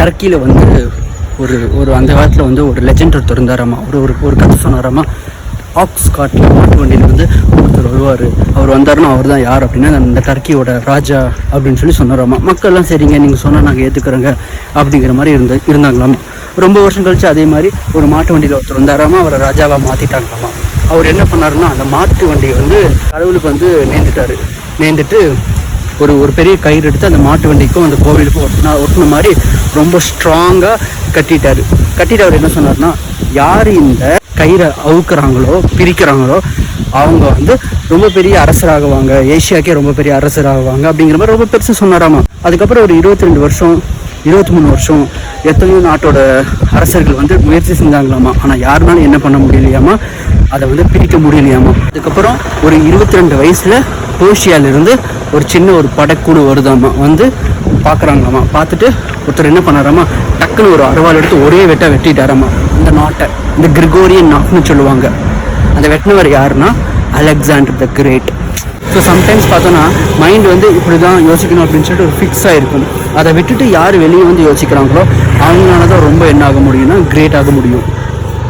டர்க்கியில் வந்து ஒரு ஒரு அந்த காலத்தில் வந்து ஒரு லெஜெண்ட் ஒருத்தர் இருந்தாராமா. ஒரு கதை சொன்னாராமா. ஆக்ஸ்காட்டில் மாட்டு வண்டியில் வந்து ஒருத்தர் வருவார், அவர் வந்தாருன்னா அவர் தான் யார் அப்படின்னா அந்த டர்க்கியோட ராஜா அப்படின்னு சொல்லி சொன்னாராமா. மக்கள்லாம் சரிங்க நீங்கள் சொன்னால் நாங்கள் ஏற்றுக்கிறோங்க அப்படிங்கிற மாதிரி இருந்தாங்களாமா. ரொம்ப வருஷம் கழிச்சு அதே மாதிரி ஒரு மாட்டு வண்டியில் ஒருத்தர் வந்தாராமா, அவரை ராஜாவாக மாற்றிட்டாங்களாமா. அவர் என்ன பண்ணாருன்னா அந்த மாட்டு வண்டியை வந்து கடவுளுக்கு வந்து நேர்ந்துட்டு ஒரு பெரிய கயிறு எடுத்து அந்த மாட்டு வண்டிக்கும் அந்த கோவிலுக்கும் ஒட்டின மாதிரி ரொம்ப ஸ்ட்ராங்காக கட்டிட்டு அவர் என்ன சொன்னார்னா, யார் இந்த கயிறை அவுக்குறாங்களோ பிரிக்கிறாங்களோ அவங்க வந்து ரொம்ப பெரிய அரசராகுவாங்க, ஏஷியாக்கே ரொம்ப பெரிய அரசராகுவாங்க அப்படிங்கிற மாதிரி ரொம்ப பெருசாக சொன்னாராமா. அதுக்கப்புறம் ஒரு 23 வருஷம் எத்தனையோ நாட்டோட அரசர்கள் வந்து முயற்சி செஞ்சாங்களாமா. ஆனால் யாருனாலும் என்ன பண்ண முடியலையாமா, அதை வந்து பிரிக்க முடியலையாமா. அதுக்கப்புறம் ஒரு 22 வயசில் போஷியாலிருந்து ஒரு சின்ன ஒரு படக்குழு வருதாமா, வந்து பார்க்குறாங்களாமா. பார்த்துட்டு ஒருத்தர் என்ன பண்ணாராமா, டக்குன்னு ஒரு அருவாள் எடுத்து ஒரே வெட்டிட்டாராமா இந்த நாட்டை. இந்த கிரிகோரியன் நாட்னு சொல்லுவாங்க. அந்த வெட்டினவர் யாருன்னா Alexander the great. So sometimes பார்த்தோன்னா மைண்ட் வந்து இப்படி தான் யோசிக்கணும் அப்படின்னு சொல்லிட்டு ஒரு ஃபிக்ஸ் ஆகிருக்கும். அதை விட்டுட்டு யார் வெளியே வந்து யோசிக்கிறாங்களோ அவங்களால தான் ரொம்ப என்ன ஆக முடியும்னா கிரேட் ஆக முடியும்.